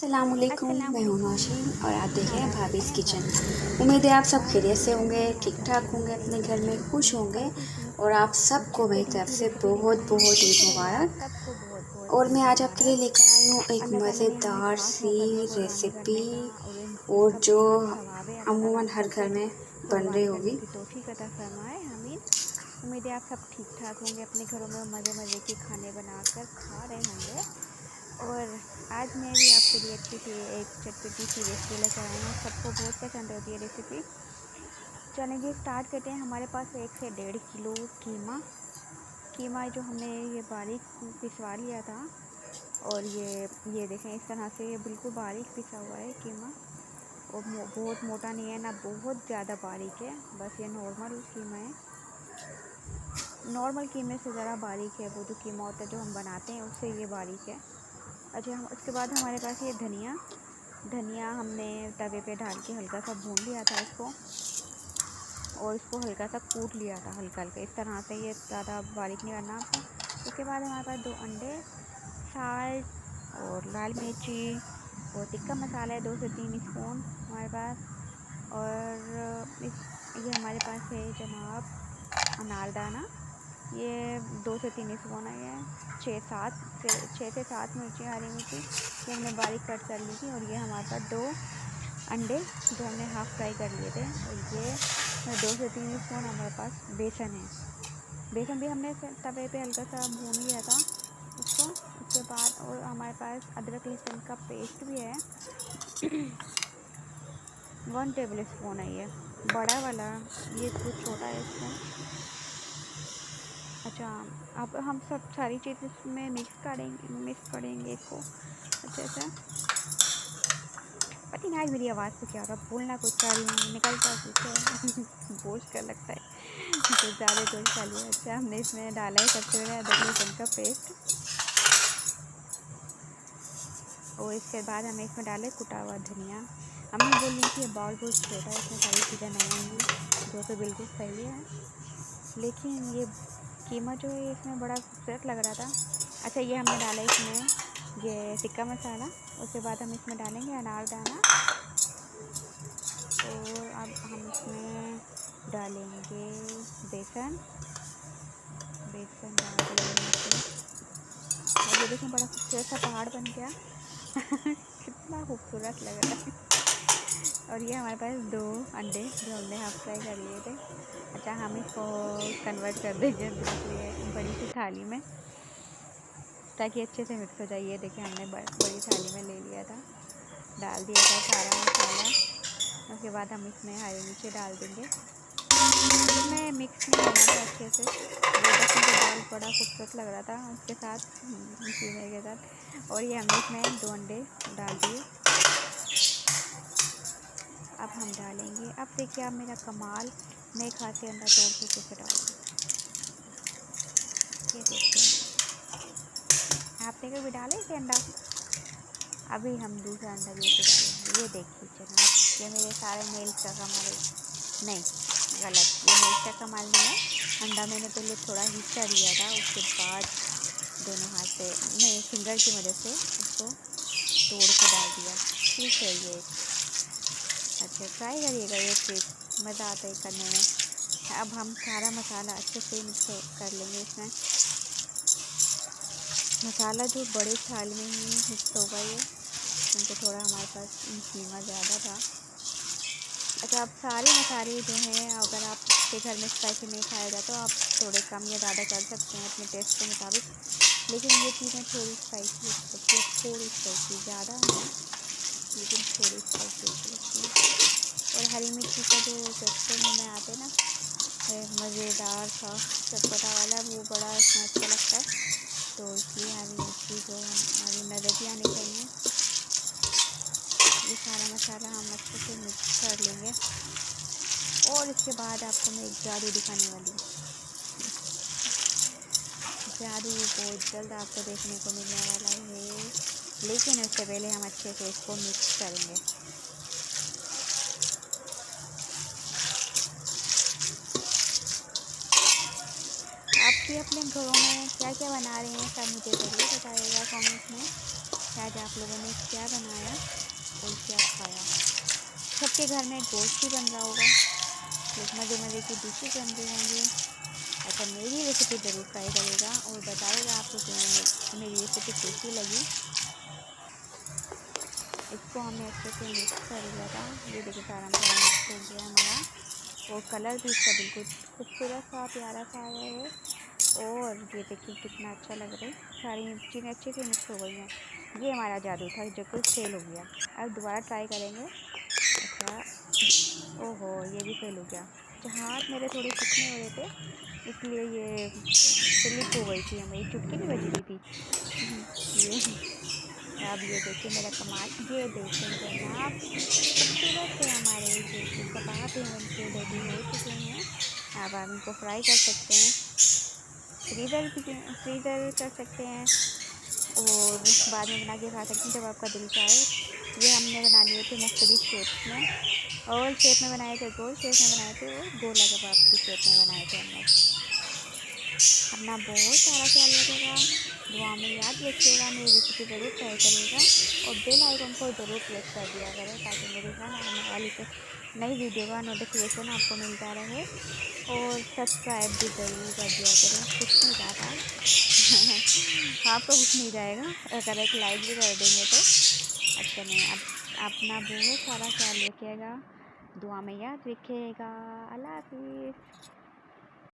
अस्सलामुअलैकुम, मैं हूं नौशीन और आप देख रहे हैं भाभीज़ किचन। उम्मीद है आप सब खैरियत से होंगे, ठीक ठाक होंगे, अपने घर में खुश होंगे और आप सबको मेरी तरफ से बहुत बहुत ईद मुबारक। और मैं आज आपके लिए लेकर आई हूँ एक मज़ेदार सी रेसिपी और जो अमूमन हर घर में बन रही होगी। उम्मीद है आप सब ठीक ठाक होंगे, अपने घरों में मज़े मज़े के खाने बनाकर खा रहे होंगे। और आज मैं भी आपके लिए अच्छी सी एक चटपटी सी रेसिपी लेकर आई हूँ। सबको बहुत पसंद होती है रेसिपी। चलेंगे स्टार्ट करते हैं। हमारे पास 1 से 1.5 किलो कीमा जो हमने ये बारीक पिसवा लिया था। और ये देखें, इस तरह से ये बिल्कुल बारीक पिसा हुआ है कीमा। और बहुत मोटा नहीं है, ना बहुत ज़्यादा बारीक है, बस ये नॉर्मल कीमा है। नॉर्मल कीमे से ज़रा बारीक है, वो जो कीमा होता है जो हम बनाते हैं उससे ये बारीक है। अच्छा, हम उसके बाद हमारे पास ये धनिया हमने तवे पे डाल के हल्का सा भून लिया था इसको, और इसको हल्का सा कूट लिया था, हल्का हल्का इस तरह से, ये ज़्यादा बारीक नहीं करना आपको। उसके बाद हमारे पास 2 अंडे, साल्ट और लाल मिर्ची और टिक्का मसाला है 2 से 3 स्पून हमारे पास। और ये हमारे पास है जनाब अनारदाना, ये 2 से 3 स्पून है। ये 6 से 7 मिर्ची, हरी मिर्ची ये हमने बारीक कट कर ली थी। और ये हमारे पास 2 अंडे जो हमने हाफ़ फ्राई कर लिए थे। और ये 2 से 3 स्पून हमारे पास बेसन है। बेसन भी हमने तवे पे हल्का सा भून लिया था उसको। उसके बाद और हमारे पास अदरक लहसुन का पेस्ट भी है 1 टेबल स्पून है ये बड़ा वाला, ये कुछ छोटा है स्पून। अच्छा, अब हम सब सारी चीज़ इसमें मिक्स करेंगे इसको अच्छे से। पता नहीं आज मेरी आवाज़ को क्या हो रहा है, बोलना कुछ कर रही हूँ, निकलता कुछ है बोझ कर लगता है तो ज़्यादा जोश कर लिया। अच्छा, हमने इसमें डाला है सबसे पहले अदरक लहसुन का पेस्ट, और इसके बाद हमें इसमें डाले कुटा हुआ धनिया। हमने बोल रही थी ये बाउल बहुत छोटा है, इसमें सारी चीज़ें नहीं होंगी, जो तो बिल्कुल सही है, लेकिन ये कीमा जो है इसमें बड़ा खूबसूरत लग रहा था। अच्छा, ये हमने डाला इसमें ये टिक्का मसाला। उसके बाद हम इसमें डालेंगे अनारदाना, और अब हम इसमें डालेंगे बेसन डाल देंगे। और ये देखें, बड़ा खूबसूरत सा पहाड़ बन गया कितना खूबसूरत लग रहा है। और ये हमारे पास 2 अंडे जो हमने हाफ फ्राई कर लिए थे। अच्छा, हम इसको कन्वर्ट कर देंगे दूसरी बड़ी सी थाली में, ताकि अच्छे से मिक्स हो जाए। ये देखिए, हमने बड़ी थाली में ले लिया था, डाल दिया था सारा मसाला। उसके बाद हम इसमें हरी मिर्ची डाल देंगे। इसमें मिक्स नहीं होना था अच्छे से, वो बस मुझे दाल बड़ा खूबसूरत लग रहा था उसके साथ, कीमे के साथ। और ये हमने इसमें 2 अंडे डाल दिए। अब हम डालेंगे, अब देखिए आप मेरा कमाल, मैं एक हाथ से अंडा तोड़ के कैसे डालूँ। ये देखिए, आपने कभी डाला इसे अंडा? अभी हम दूसरा अंडा भी इसे डालेंगे। ये देखिए जनाब, ये मेरे सारे नेल्स का कमाल है। नहीं, गलत, ये नेल्स का कमाल नहीं है। अंडा मैंने पहले थोड़ा हिस्सा लिया था, उसके बाद दोनों हाथ से, नहीं, फिंगर की मदद से उसको तोड़ के डाल दिया। ठीक है ये। अच्छा, ट्राई करिएगा ये चीज़, मज़ा आता है करने में। अब हम सारा मसाला अच्छे से मिक्स कर लेंगे इसमें। मसाला जो बड़े थाल में ही मिक्स होगा ये, क्योंकि थोड़ा हमारे पास कीमा ज़्यादा था। अच्छा, अब सारे मसाले जो हैं, अगर आपके घर में स्पाइसी नहीं खाया जाता तो आप थोड़े कम या ज़्यादा कर सकते हैं अपने टेस्ट के मुताबिक। लेकिन ये चीज़ें थोड़ी स्पाइसी अच्छी लगती है, थोड़ी स्पाइसी, ज़्यादा नहीं, लेकिन थोड़ी स्पाइसी अच्छी लगती है। और हरी मिर्ची का जो टेक्सचर मुँह में आते हैं ना, मज़ेदार सा चटपटा वाला, वो बड़ा इसमें अच्छा लगता है। तो इसलिए हरी मिर्ची जो हमारी नज़र भी आनी चाहिए। ये सारा मसाला हम अच्छे से मिक्स कर लेंगे। और इसके बाद आपको मैं एक जादू दिखाने वाली हूँ। जादू बहुत जल्द आपको देखने को मिलने वाला है, लेकिन उससे पहले हम अच्छे से इसको मिक्स करेंगे। आप भी अपने घरों में क्या क्या बना रहे हैं सब मुझे ज़रूर बताइएगा कमेंट में, कि आज आप लोगों ने क्या बनाया। सबके घर में गोश्त ही बन रहा होगा, लेकिन मज़े मज़े की डिशेज बन रही होंगी। अच्छा, मेरी रेसिपी ज़रूर ट्राई करेगा और बताएगा आपको कि मेरी रेसिपी कैसी लगी। इसको हमने अच्छे से मिक्स कर लिया था। ये देखिए सारा मसाला मिक्स हो गया हमारा, और कलर भी इसका बिल्कुल खूबसूरत सा प्यारा सा आया है। और ये देखिए कितना अच्छा लग रहा है, सारी चीज़ें अच्छे से मिक्स हो गई हैं। ये हमारा जादू था जो कुछ फेल हो गया। अब दोबारा ट्राई करेंगे। अच्छा, ओहो, ये भी फेल हो गया। अच्छा, हाथ मेरे थोड़े सूखने हो रहे थे, इसलिए ये स्लिप हो गई थी, हमें चुटकी नहीं बज रही थी। ये अब ये देखिए मेरा कमाल, ये देखें जनाब, खूबसूरत से हमारे जो कि कबाब हैं बनके रेडी हो चुके हैं। अब आप इनको फ्राई कर सकते हैं, फ्रीज़र कर सकते हैं, और बाद में बना के खा सकते हैं जब आपका दिल चाहे। ये हमने बना लिए थे मुख्तलिफ शेप्स में, ओवल शेप में बनाए थे, गोल शेप में बनाए थे, और गोला कबाब की शेप में बनाए थे हमने। अपना बहुत सारा ख्याल रखेगा, दुआ में याद रखिएगा, मेरी रेसिपी ज़रूर ट्राई करिएगा, और बेल आइकन को ज़रूर प्रेस कर दिया करें ताकि मेरी हर आने वाली नई वीडियो का नोटिफिकेशन आपको मिलता रहे। और सब्सक्राइब भी ज़रूर कर दिया करें, कुछ नहीं जाता आपको कुछ नहीं जाएगा अगर एक लाइक भी कर देंगे तो। अब चलें, अब अपना बहुत सारा ख्याल रखिएगा, दुआ में याद रखिएगा। अल्लाह हाफिज़।